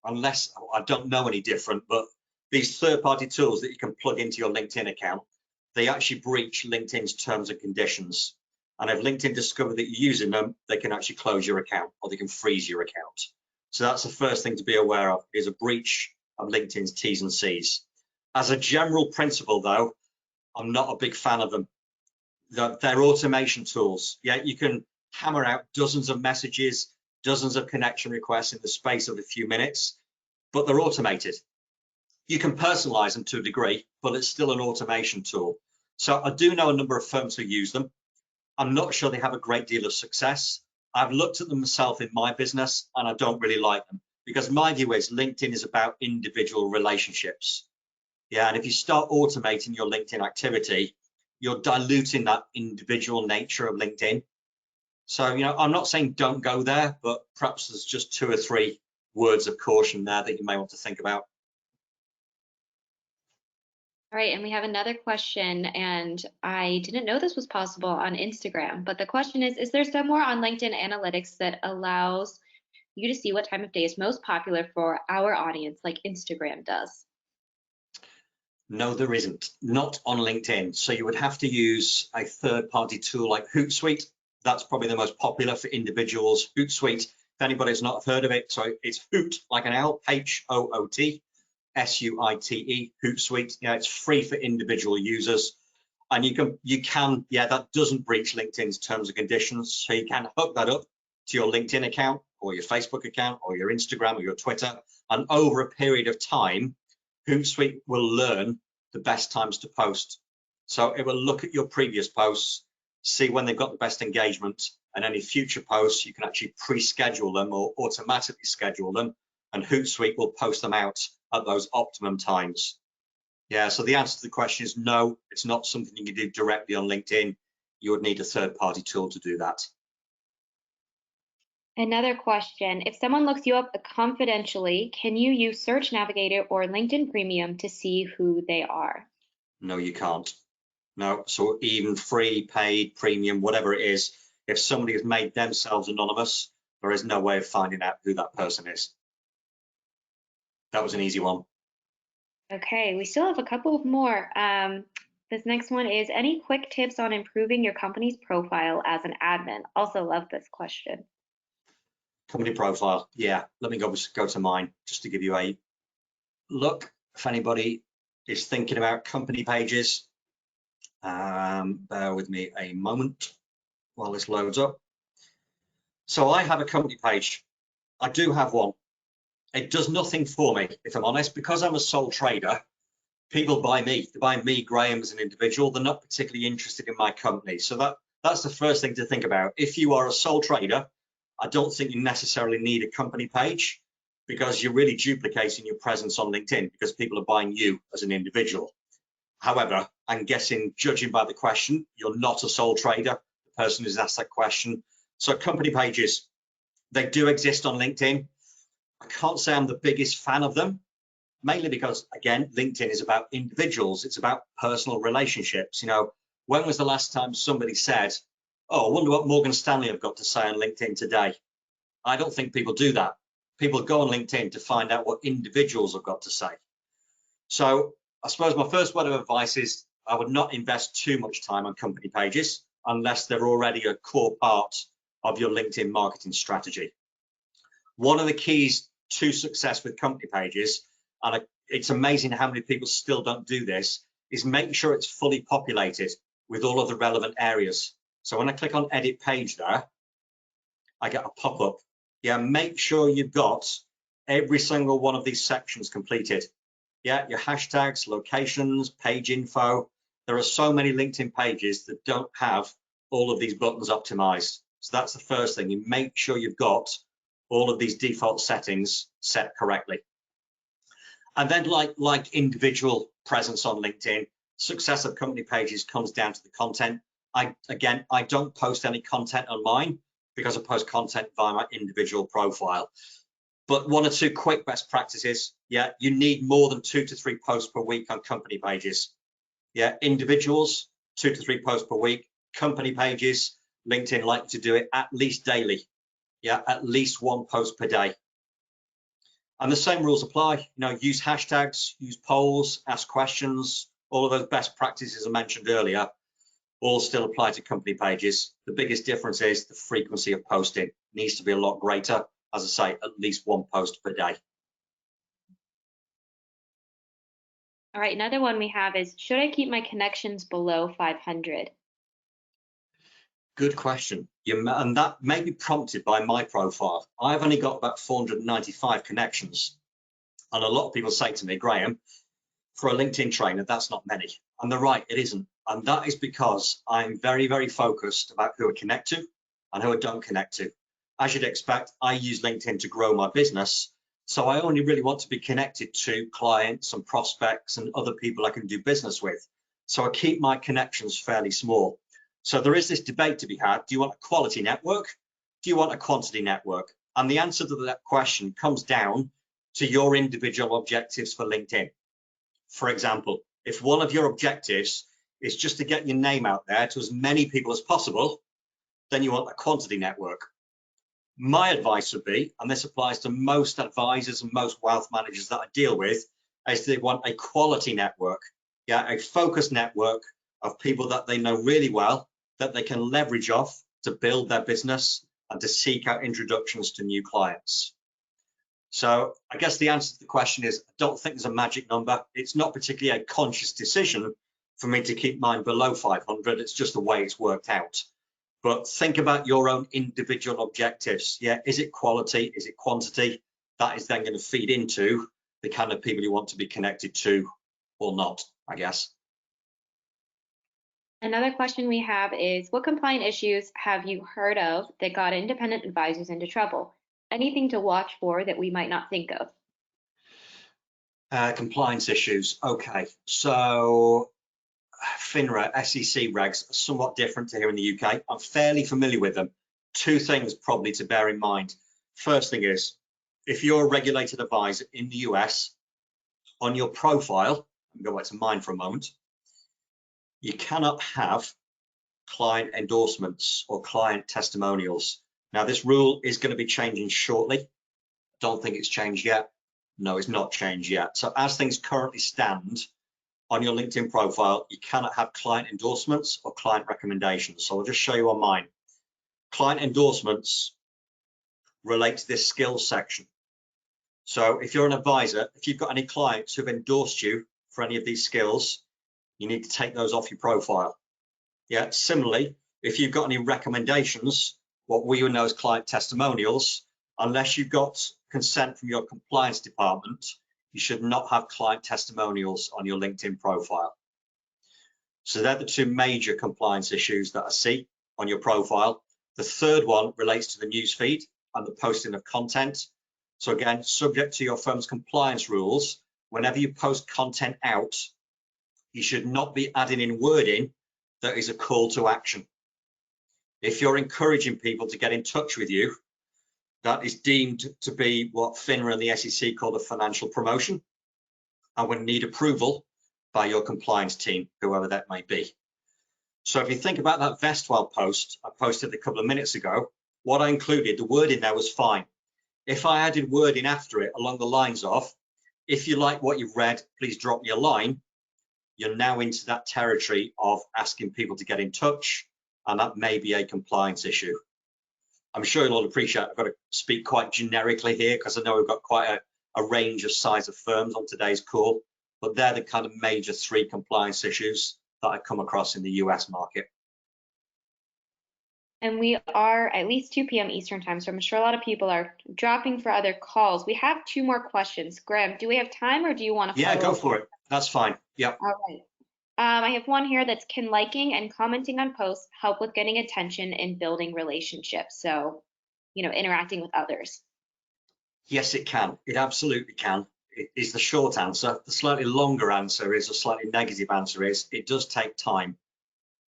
I don't know any different, but these third-party tools that you can plug into your LinkedIn account, they actually breach LinkedIn's terms and conditions. And if LinkedIn discover that you're using them, they can actually close your account, or they can freeze your account. So that's the first thing to be aware of, is a breach of LinkedIn's T's and C's. As a general principle, though, I'm not a big fan of them. They're automation tools. Yeah, you can hammer out dozens of messages, dozens of connection requests in the space of a few minutes, but they're automated. You can personalize them to a degree, but it's still an automation tool. So I do know a number of firms who use them. I'm not sure they have a great deal of success. I've looked at them myself in my business, and I don't really like them, because my view is LinkedIn is about individual relationships. Yeah, and if you start automating your LinkedIn activity, you're diluting that individual nature of LinkedIn. So, I'm not saying don't go there, but perhaps there's just 2 or 3 words of caution there that you may want to think about. All right, and we have another question, and I didn't know this was possible on Instagram, but the question is there somewhere on LinkedIn Analytics that allows you to see what time of day is most popular for our audience, like Instagram does? No, there isn't. Not on LinkedIn. So you would have to use a third-party tool like Hootsuite. That's probably the most popular for individuals. Hootsuite, if anybody's not heard of it, so it's Hoot, like an L, H-O-O-T, S-U-I-T-E, Hootsuite. Yeah, it's free for individual users. And you can, that doesn't breach LinkedIn's terms and conditions. So you can hook that up to your LinkedIn account, or your Facebook account, or your Instagram, or your Twitter. And over a period of time, Hootsuite will learn the best times to post. So it will look at your previous posts see when they've got the best engagement, and any future posts, you can actually pre-schedule them or automatically schedule them, and Hootsuite will post them out at those optimum times. Yeah, so the answer to the question is no, it's not something you can do directly on LinkedIn. You would need a third-party tool to do that. Another question, if someone looks you up confidentially, can you use Search Navigator or LinkedIn Premium to see who they are? No, you can't. No, so even free, paid, premium, whatever it is, if somebody has made themselves anonymous, there is no way of finding out who that person is. That was an easy one. Okay, we still have a couple of more. This next one is, any quick tips on improving your company's profile as an admin? Also love this question. Company profile, yeah. Let me go to mine just to give you a look. If anybody is thinking about company pages, bear with me a moment while this loads up. So I have a company page. I do have one. It does nothing for me, if I'm honest, because I'm a sole trader. People buy me. They buy me, Graham, as an individual. They're not particularly interested in my company. So that's the first thing to think about. If you are a sole trader, I don't think you necessarily need a company page, because you're really duplicating your presence on LinkedIn because people are buying you as an individual. However, I'm guessing, judging by the question, you're not a sole trader, the person who's asked that question. So company pages, they do exist on LinkedIn. I can't say I'm the biggest fan of them, mainly because, again, LinkedIn is about individuals. It's about personal relationships. You know, when was the last time somebody said, oh, I wonder what Morgan Stanley have got to say on LinkedIn today? I don't think people do that. People go on LinkedIn to find out what individuals have got to say. So I suppose my first word of advice is I would not invest too much time on company pages unless they're already a core part of your LinkedIn marketing strategy. One of the keys to success with company pages, and it's amazing how many people still don't do this, is make sure it's fully populated with all of the relevant areas. So when I click on edit page there, I get a pop-up. Yeah, make sure you've got every single one of these sections completed. Yeah, your hashtags, locations, page info. There are so many LinkedIn pages that don't have all of these buttons optimized. So that's the first thing. You make sure you've got all of these default settings set correctly. And then like individual presence on LinkedIn, success of company pages comes down to the content. I don't post any content on mine because I post content via my individual profile. But one or two quick best practices. Yeah, you need more than 2 to 3 posts per week on company pages. Yeah, individuals, 2 to 3 posts per week. Company pages, LinkedIn like to do it at least daily. Yeah, at least 1 post per day. And the same rules apply. You know, use hashtags, use polls, ask questions. All of those best practices I mentioned earlier all still apply to company pages. The biggest difference is the frequency of posting needs to be a lot greater. As I say, at least 1 post per day. All right, another one we have is, should I keep my connections below 500? Good question. And that may be prompted by my profile. I've only got about 495 connections. And a lot of people say to me, Graham, for a LinkedIn trainer, that's not many. And they're right, it isn't. And that is because I'm very, very focused about who I connect to and who I don't connect to. As you'd expect, I use LinkedIn to grow my business. So I only really want to be connected to clients and prospects and other people I can do business with. So I keep my connections fairly small. So there is this debate to be had. Do you want a quality network? Do you want a quantity network? And the answer to that question comes down to your individual objectives for LinkedIn. For example, if one of your objectives is just to get your name out there to as many people as possible, then you want a quantity network. My advice would be, and this applies to most advisors and most wealth managers that I deal with, is they want a quality network. Yeah, a focused network of people that they know really well, that they can leverage off to build their business and to seek out introductions to new clients. So I guess the answer to the question is, I don't think there's a magic number. It's not particularly a conscious decision for me to keep mine below 500. It's just the way it's worked out. But think about your own individual objectives. Yeah, is it quality? Is it quantity? That is then going to feed into the kind of people you want to be connected to or not, I guess. Another question we have is, what compliant issues have you heard of that got independent advisors into trouble? Anything to watch for that we might not think of? Compliance issues. Okay, so FINRA, SEC regs are somewhat different to here in the UK. I'm fairly familiar with them. Two things probably to bear in mind. First thing is, if you're a regulated advisor in the US, on your profile, I'll go back to mine for a moment, you cannot have client endorsements or client testimonials. Now, this rule is going to be changing shortly. Don't think it's changed yet. No, it's not changed yet. So as things currently stand on your LinkedIn profile, you cannot have client endorsements or client recommendations. So I'll just show you on mine. Client endorsements relate to this skills section. So if you're an advisor, if you've got any clients who've endorsed you for any of these skills, you need to take those off your profile. Yeah, similarly, if you've got any recommendations, what we would know as client testimonials, unless you've got consent from your compliance department, you should not have client testimonials on your LinkedIn profile. So they're the two major compliance issues that I see on your profile. The third one relates to the newsfeed and the posting of content. So again, subject to your firm's compliance rules, whenever you post content out, you should not be adding in wording that is a call to action. If you're encouraging people to get in touch with you, that is deemed to be what FINRA and the SEC call a financial promotion and would need approval by your compliance team, whoever that may be. So if you think about that Vestwell post I posted a couple of minutes ago, what I included, the wording there was fine. If I added wording after it along the lines of, if you like what you've read, please drop me a line, you're now into that territory of asking people to get in touch, and that may be a compliance issue. I'm sure you'll all appreciate I've got to speak quite generically here because I know we've got quite a range of size of firms on today's call, but they're the kind of major three compliance issues that I come across in the US market. And we are at least 2 p.m. Eastern time, so I'm sure a lot of people are dropping for other calls. We have 2 more questions. Graham, do we have time or do you want to follow Yeah, go up? for it. That's fine. Yeah. All right. I have one here that's, can liking and commenting on posts help with getting attention and building relationships? So, interacting with others. Yes, it can. It absolutely can. It is the short answer. The slightly longer answer is, a slightly negative answer is, it does take time.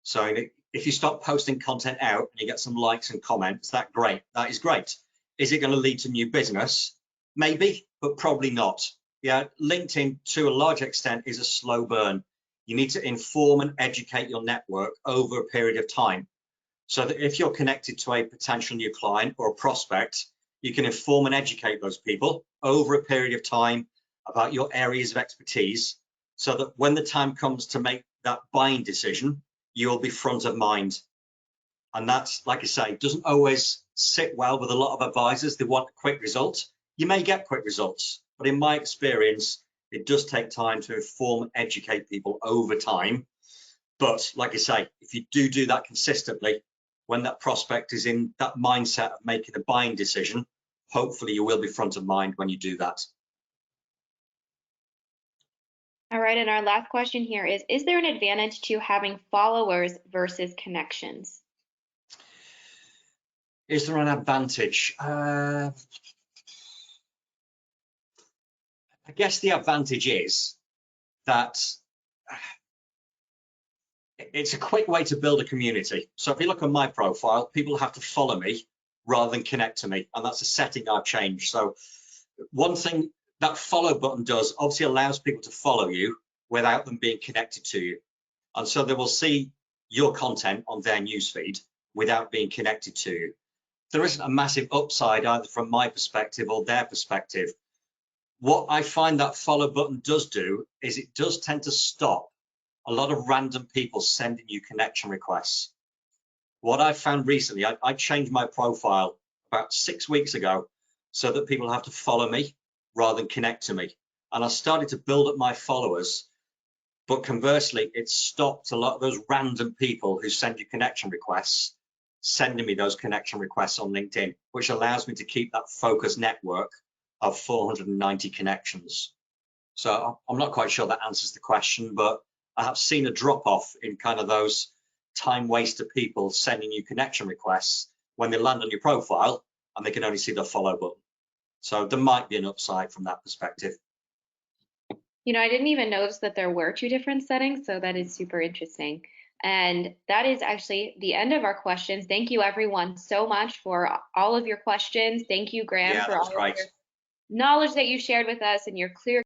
So if you start posting content out and you get some likes and comments, that's great. That is great. Is it going to lead to new business? Maybe, but probably not. Yeah, LinkedIn to a large extent is a slow burn. You need to inform and educate your network over a period of time, so that if you're connected to a potential new client or a prospect, you can inform and educate those people over a period of time about your areas of expertise, so that when the time comes to make that buying decision, you'll be front of mind. And that's, like I say, doesn't always sit well with a lot of advisors. They want a quick result. You may get quick results, but in my experience, it does take time to inform and educate people over time. But like I say, if you do that consistently, when that prospect is in that mindset of making a buying decision, hopefully you will be front of mind when you do that. All right, and our last question here is there an advantage to having followers versus connections? Is there an advantage? I guess the advantage is that it's a quick way to build a community. So if you look at my profile, people have to follow me rather than connect to me, and that's a setting I've changed. So one thing that follow button does, obviously allows people to follow you without them being connected to you. And so they will see your content on their newsfeed without being connected to you. There isn't a massive upside either from my perspective or their perspective. What I find that follow button does do is it does tend to stop a lot of random people sending you connection requests. What I found recently, I changed my profile about 6 weeks ago so that people have to follow me rather than connect to me. And I started to build up my followers, but conversely, it stopped a lot of those random people who send you connection requests sending me those connection requests on LinkedIn, which allows me to keep that focused network of 490 connections. So I'm not quite sure that answers the question, but I have seen a drop off in kind of those time waster people sending you connection requests when they land on your profile and they can only see the follow button. So there might be an upside from that perspective. You know, I didn't even notice that there were two different settings, so that is super interesting. And that is actually the end of our questions. Thank you everyone so much for all of your questions. Thank you, Graham, Yeah, for that was all of great. your knowledge that you shared with us and your clear